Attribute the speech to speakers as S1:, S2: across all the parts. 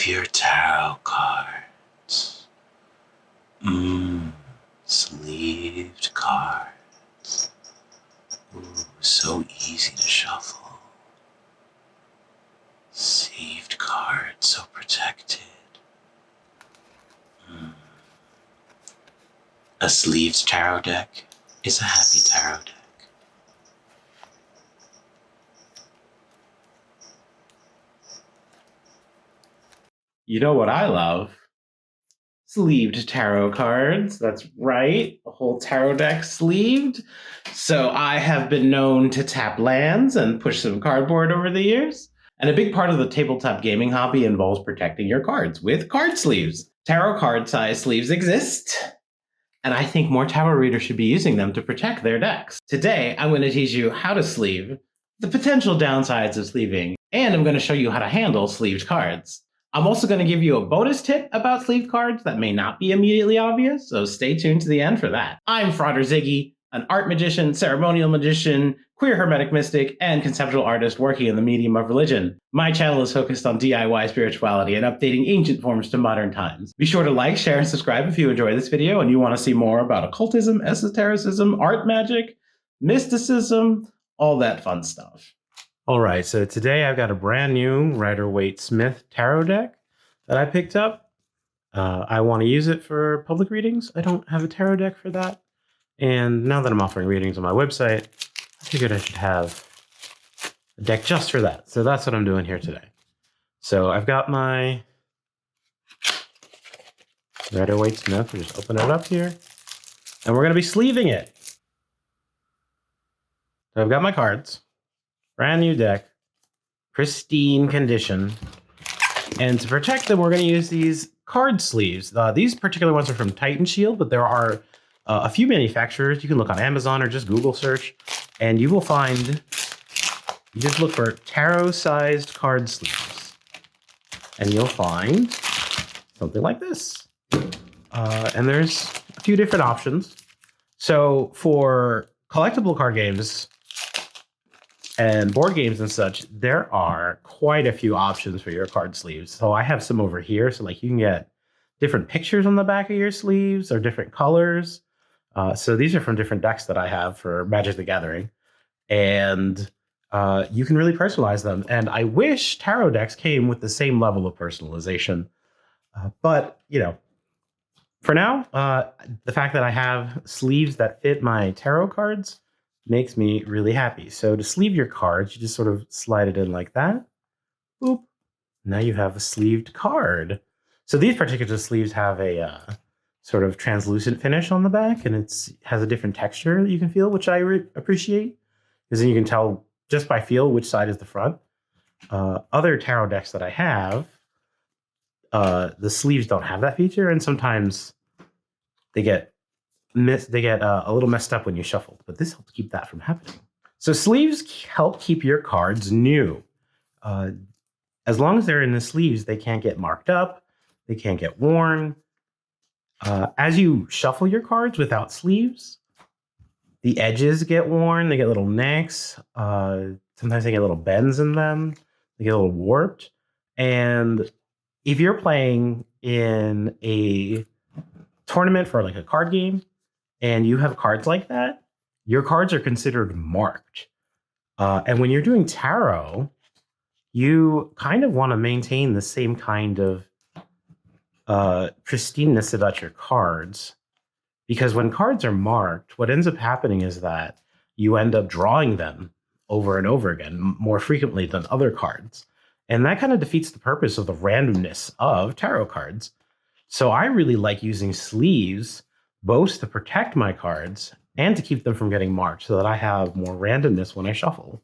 S1: Sleeve your tarot cards. Sleeved cards. Ooh, so easy to shuffle. Sleeved cards, so protected. A sleeved tarot deck is a happy tarot deck. You know what I love? Sleeved tarot cards. That's right. A whole tarot deck sleeved. So I have been known to tap lands and push some cardboard over the years. And a big part of the tabletop gaming hobby involves protecting your cards with card sleeves. Tarot card size sleeves exist, and I think more tarot readers should be using them to protect their decks. Today, I'm going to teach you how to sleeve, the potential downsides of sleeving, and I'm going to show you how to handle sleeved cards. I'm also going to give you a bonus tip about sleeved cards that may not be immediately obvious, so stay tuned to the end for that. I'm Frater Ziggy, an art magician, ceremonial magician, queer hermetic mystic, and conceptual artist working in the medium of religion. My channel is focused on DIY spirituality and updating ancient forms to modern times. Be sure to like, share, and subscribe if you enjoy this video and you want to see more about occultism, esotericism, art magic, mysticism, all that fun stuff. All right, so today I've got a brand new Rider-Waite-Smith tarot deck that I picked up. I want to use it for public readings. I don't have a tarot deck for that. And now that I'm offering readings on my website, I figured I should have a deck just for that. So that's what I'm doing here today. So I've got my Rider-Waite-Smith. We'll just open it up here. And we're going to be sleeving it. So I've got my cards. Brand new deck. Pristine condition. And to protect them, we're going to use these card sleeves. These particular ones are from Titan Shield, but there are a few manufacturers. You can look on Amazon or just Google search, and you will find, you just look for tarot-sized card sleeves, and you'll find something like this. And there's a few different options. So for collectible card games and board games and such, there are quite a few options for your card sleeves. So I have some over here. So like you can get different pictures on the back of your sleeves or different colors. So these are from different decks that I have for Magic the Gathering. And you can really personalize them. And I wish tarot decks came with the same level of personalization. But, you know, for now, the fact that I have sleeves that fit my tarot cards makes me really happy. So to sleeve your cards, you just sort of slide it in like that. Boop. Now you have a sleeved card. So these particular sleeves have a sort of translucent finish on the back, and it has a different texture that you can feel, which I appreciate, because then you can tell just by feel which side is the front. Other tarot decks that I have, the sleeves don't have that feature, and sometimes they get a little messed up when you shuffle, but this helps keep that from happening. So sleeves help keep your cards new. As long as they're in the sleeves, they can't get marked up, they can't get worn. As you shuffle your cards without sleeves, the edges get worn, they get little nicks, sometimes they get little bends in them, they get a little warped. And if you're playing in a tournament for like a card game, and you have cards like that, your cards are considered marked. And when you're doing tarot, you kind of want to maintain the same kind of pristineness about your cards. Because when cards are marked, what ends up happening is that you end up drawing them over and over again, more frequently than other cards. And that kind of defeats the purpose of the randomness of tarot cards. So I really like using sleeves both to protect my cards and to keep them from getting marked so that I have more randomness when I shuffle.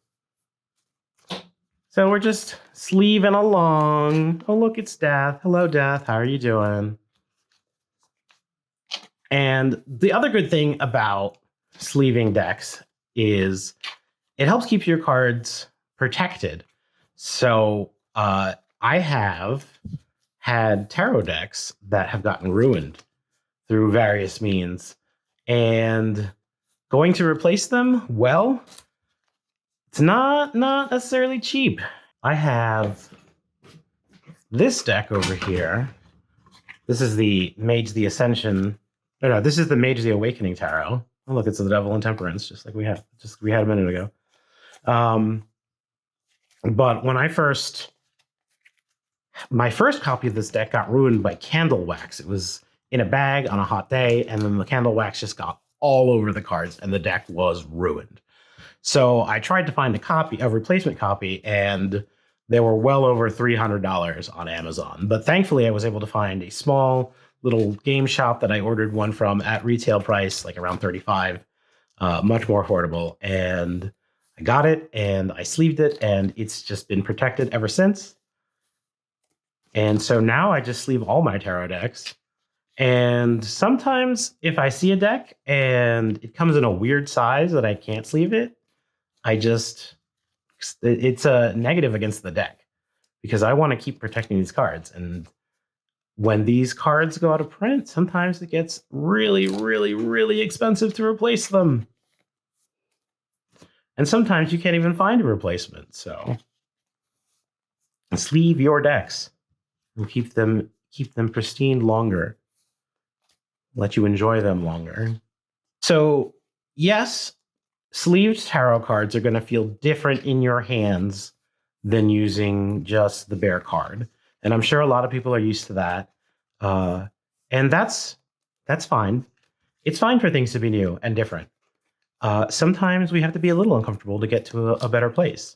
S1: So we're just sleeving along. Oh, look, it's Death. Hello, Death. How are you doing? And the other good thing about sleeving decks is it helps keep your cards protected. So I have had tarot decks that have gotten ruined through various means, and going to replace them, well, it's not necessarily cheap. I have This deck over here, this is the Mage the Ascension. No, this is the Mage the Awakening Tarot. Oh, look, it's the Devil and Temperance, just like we had a minute ago. But when my first copy of this deck got ruined by candle wax. It was in a bag on a hot day, and then the candle wax just got all over the cards, and the deck was ruined. So I tried to find a replacement copy, and they were well over $300 on Amazon. But thankfully, I was able to find a small little game shop that I ordered one from at retail price, like around $35, much more affordable. And I got it, and I sleeved it, and it's just been protected ever since. And so now I just sleeve all my tarot decks. And sometimes if I see a deck and it comes in a weird size that I can't sleeve it, it's a negative against the deck because I want to keep protecting these cards. And when these cards go out of print, sometimes it gets really, really, really expensive to replace them. And sometimes you can't even find a replacement. So sleeve your decks and keep them pristine longer. Let you enjoy them longer. So yes, sleeved tarot cards are going to feel different in your hands than using just the bare card. And I'm sure a lot of people are used to that. And that's fine. It's fine for things to be new and different. Sometimes we have to be a little uncomfortable to get to a better place.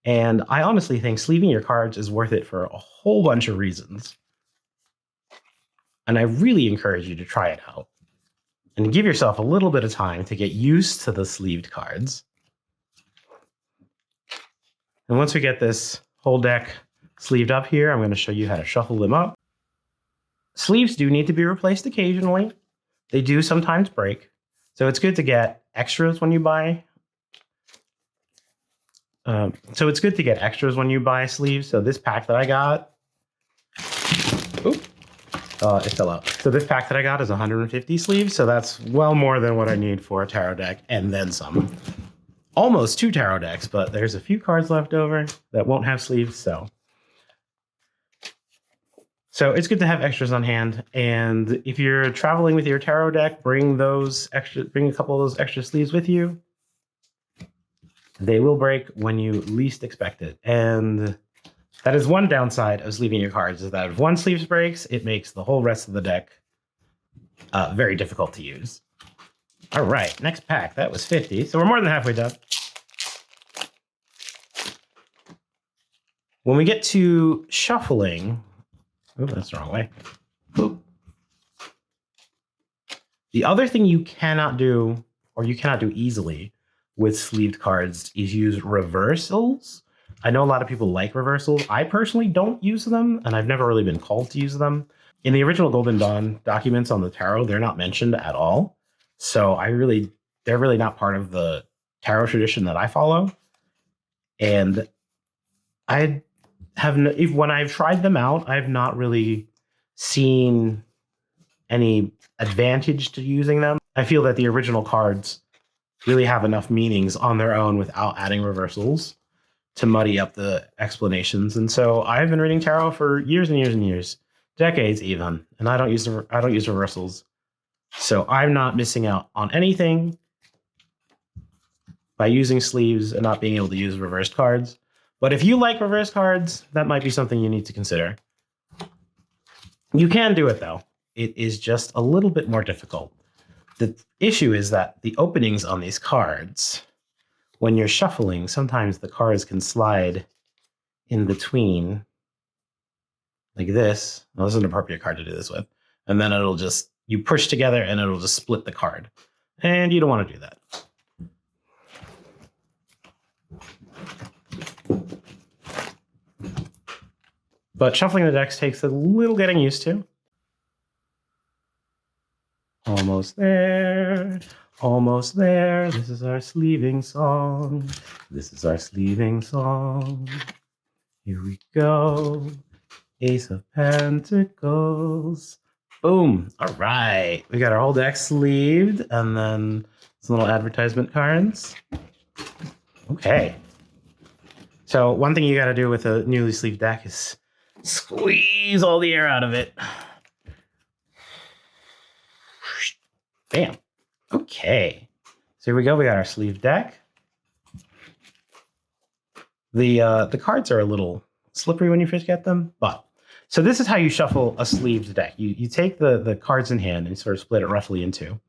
S1: And I honestly think sleeving your cards is worth it for a whole bunch of reasons. And I really encourage you to try it out and give yourself a little bit of time to get used to the sleeved cards. And once we get this whole deck sleeved up here, I'm going to show you how to shuffle them up. Sleeves do need to be replaced occasionally. They do sometimes break. So it's good to get extras when you buy. Sleeves. So this pack that I got, it fell out. So this pack that I got is 150 sleeves. So that's well more than what I need for a tarot deck and then some. Almost 2 tarot decks, but there's a few cards left over that won't have sleeves. So it's good to have extras on hand. And if you're traveling with your tarot deck, bring a couple of those extra sleeves with you. They will break when you least expect it. And that is one downside of sleeving your cards, is that if one sleeve breaks, it makes the whole rest of the deck very difficult to use. All right, next pack. That was 50. So we're more than halfway done. When we get to shuffling, that's the wrong way. Oop. The other thing you cannot do, or you cannot do easily with sleeved cards, is use reversals. I know a lot of people like reversals. I personally don't use them, and I've never really been called to use them. In the original Golden Dawn documents on the tarot, they're not mentioned at all. So they're really not part of the tarot tradition that I follow. And when I've tried them out, I've not really seen any advantage to using them. I feel that the original cards really have enough meanings on their own without adding reversals to muddy up the explanations. And so I've been reading tarot for years and years and years, decades even, and I don't use reversals. So I'm not missing out on anything by using sleeves and not being able to use reversed cards. But if you like reverse cards, that might be something you need to consider. You can do it, though. It is just a little bit more difficult. The issue is that the openings on these cards, when you're shuffling, sometimes the cards can slide in between like this. Well, this is an appropriate card to do this with. And then you push together and it'll just split the card. And you don't want to do that. But shuffling the decks takes a little getting used to. Almost there. Almost there. This is our sleeving song. This is our sleeving song. Here we go. Ace of Pentacles. Boom. All right. We got our whole deck sleeved and then some little advertisement cards. Okay. So one thing you got to do with a newly sleeved deck is Squeeze all the air out of it. Bam. Okay. So here we go. We got our sleeve deck. The cards are a little slippery when you first get them, but so this is how you shuffle a sleeved deck. You take the cards in hand and sort of split it roughly in two.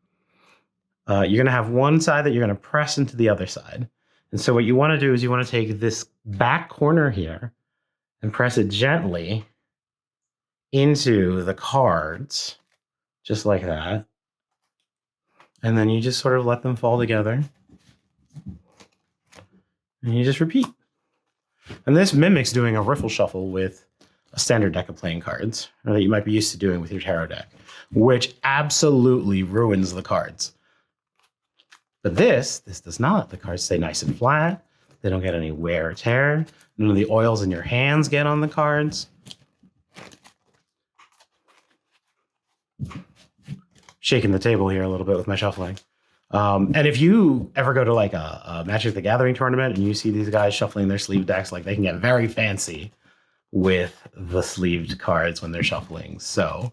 S1: You're going to have one side that you're going to press into the other side. And so what you want to do is you want to take this back corner here and press it gently into the cards, just like that. And then you just sort of let them fall together. And you just repeat. And this mimics doing a riffle shuffle with a standard deck of playing cards that you might be used to doing with your tarot deck, which absolutely ruins the cards. But this does not. The cards stay nice and flat. They don't get any wear or tear. None of the oils in your hands get on the cards. Shaking the table here a little bit with my shuffling. And if you ever go to like a Magic the Gathering tournament and you see these guys shuffling their sleeve decks, like they can get very fancy with the sleeved cards when they're shuffling. So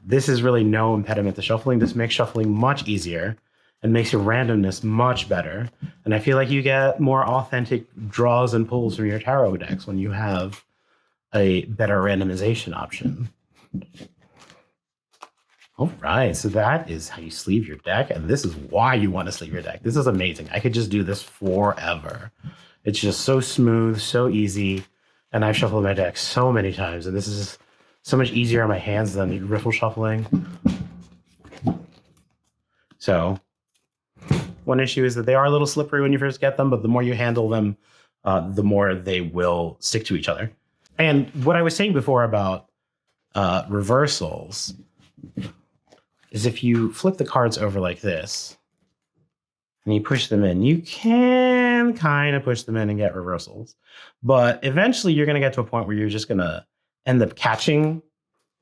S1: this is really no impediment to shuffling. This makes shuffling much easier and makes your randomness much better. And I feel like you get more authentic draws and pulls from your tarot decks when you have a better randomization option. All right, so that is how you sleeve your deck, and this is why you want to sleeve your deck. This is amazing. I could just do this forever. It's just so smooth, so easy, and I've shuffled my deck so many times, and this is so much easier on my hands than riffle shuffling. So, one issue is that they are a little slippery when you first get them, but the more you handle them, the more they will stick to each other. And what I was saying before about reversals is if you flip the cards over like this and you push them in, you can kind of push them in and get reversals. But eventually you're going to get to a point where you're just going to end up catching.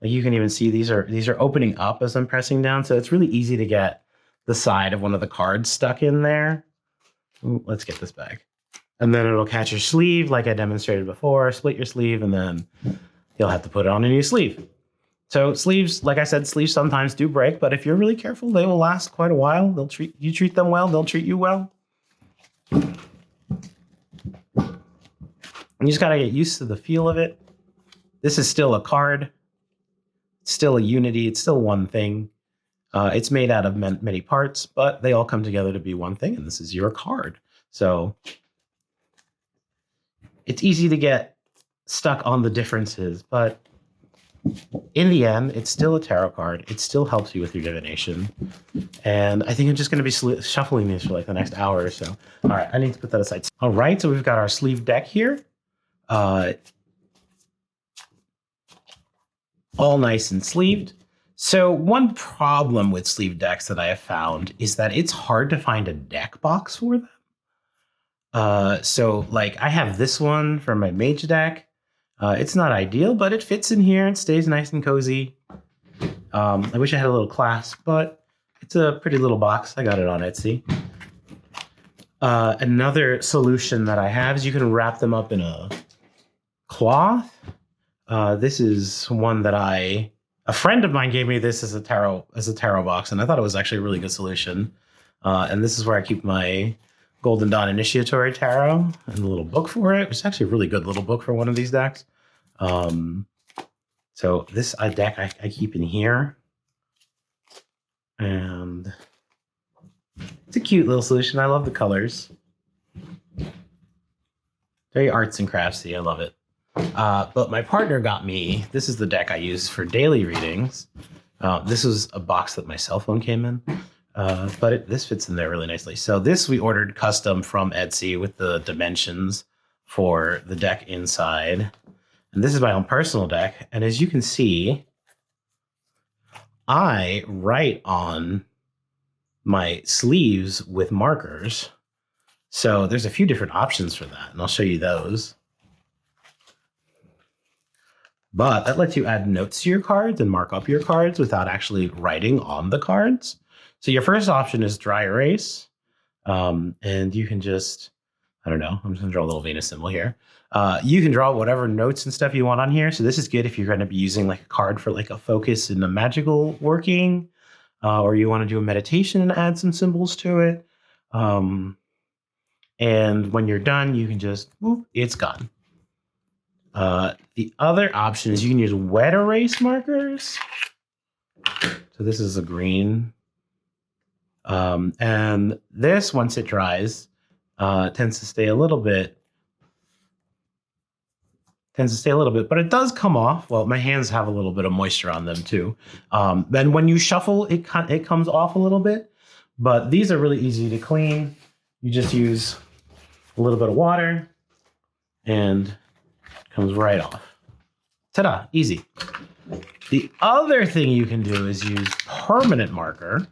S1: Like you can even see these are opening up as I'm pressing down. So it's really easy to get the side of one of the cards stuck in there. Ooh, let's get this back. And then it'll catch your sleeve like I demonstrated before, split your sleeve, and then you'll have to put it on a new sleeve. So sleeves, like I said, sleeves sometimes do break, but if you're really careful, they will last quite a while. You treat them well, they'll treat you well. And you just gotta get used to the feel of it. This is still a card. It's still a unity. It's still one thing. It's made out of many parts, but they all come together to be one thing, and this is your card. So it's easy to get stuck on the differences, but in the end, it's still a tarot card. It still helps you with your divination. And I think I'm just going to be shuffling these for like the next hour or so. All right, I need to put that aside. All right, so we've got our sleeve deck here. All nice and sleeved. So one problem with sleeve decks that I have found is that it's hard to find a deck box for them. So like I have this one for my mage deck. It's not ideal, but it fits in here. It stays nice and cozy. I wish I had a little clasp, but it's a pretty little box. I got it on Etsy. Another solution that I have is you can wrap them up in a cloth. This is one that a friend of mine gave me this as a tarot box, and I thought it was actually a really good solution. And this is where I keep my Golden Dawn Initiatory Tarot and a little book for it. It's actually a really good little book for one of these decks. So this deck I keep in here. And it's a cute little solution. I love the colors. Very arts and craftsy. I love it. But my partner got me, this is the deck I use for daily readings. This was a box that my cell phone came in. But this fits in there really nicely. So this we ordered custom from Etsy with the dimensions for the deck inside. And this is my own personal deck. And as you can see, I write on my sleeves with markers. So there's a few different options for that, and I'll show you those. But that lets you add notes to your cards and mark up your cards without actually writing on the cards. So your first option is dry erase. And you can just I don't know. I'm just going to draw a little Venus symbol here. You can draw whatever notes and stuff you want on here. So this is good if you're going to be using like a card for like a focus in a magical working, or you want to do a meditation and add some symbols to it. And when you're done, you can just, whoop, it's gone. The other option is you can use wet erase markers. So this is a green. And this, once it dries, tends to stay a little bit, but it does come off. Well, my hands have a little bit of moisture on them too. Then when you shuffle, it comes off a little bit, but these are really easy to clean. You just use a little bit of water and it comes right off. Ta-da, easy. The other thing you can do is use permanent marker.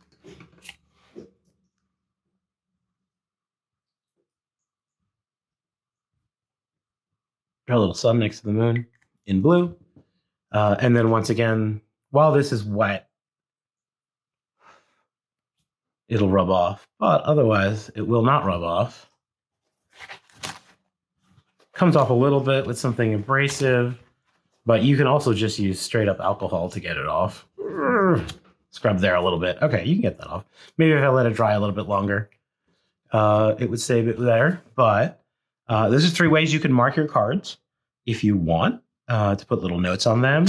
S1: Draw a little sun next to the moon in blue. And then once again, while this is wet, it'll rub off, but otherwise it will not rub off. Comes off a little bit with something abrasive, but you can also just use straight up alcohol to get it off. Scrub there a little bit. Okay, you can get that off. Maybe if I let it dry a little bit longer, it would save it there. But there's just 3 ways you can mark your cards if you want to put little notes on them.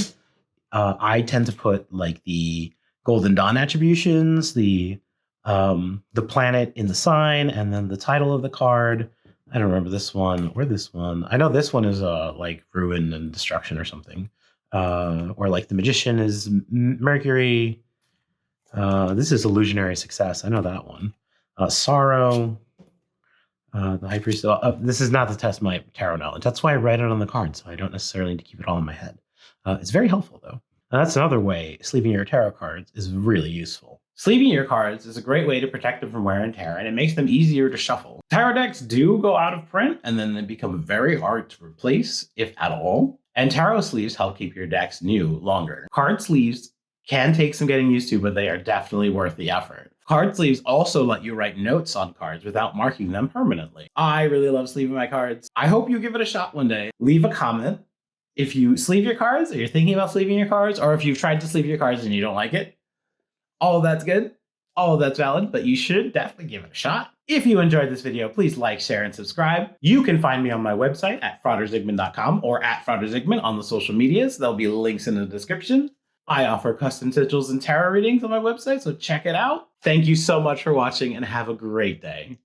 S1: I tend to put like the Golden Dawn attributions, the planet in the sign, and then the title of the card. I don't remember this one or this one. I know this one is like ruin and destruction or something. Or like the magician is Mercury. This is illusionary success. I know that one. Sorrow. The high priest. This is not to test my tarot knowledge. That's why I write it on the card, so I don't necessarily need to keep it all in my head. It's very helpful, though. And that's another way sleeving your tarot cards is really useful. Sleeving your cards is a great way to protect them from wear and tear, and it makes them easier to shuffle. Tarot decks do go out of print, and then they become very hard to replace, if at all. And tarot sleeves help keep your decks new longer. Card sleeves can take some getting used to, but they are definitely worth the effort. Card sleeves also let you write notes on cards without marking them permanently. I really love sleeving my cards. I hope you give it a shot one day. Leave a comment if you sleeve your cards, or you're thinking about sleeving your cards, or if you've tried to sleeve your cards and you don't like it. All of that's good. All of that's valid, but you should definitely give it a shot. If you enjoyed this video, please like, share, and subscribe. You can find me on my website at fraterzigmund.com or at Frater Zigmund on the social medias. There'll be links in the description. I offer custom sigils and tarot readings on my website, so check it out. Thank you so much for watching and have a great day.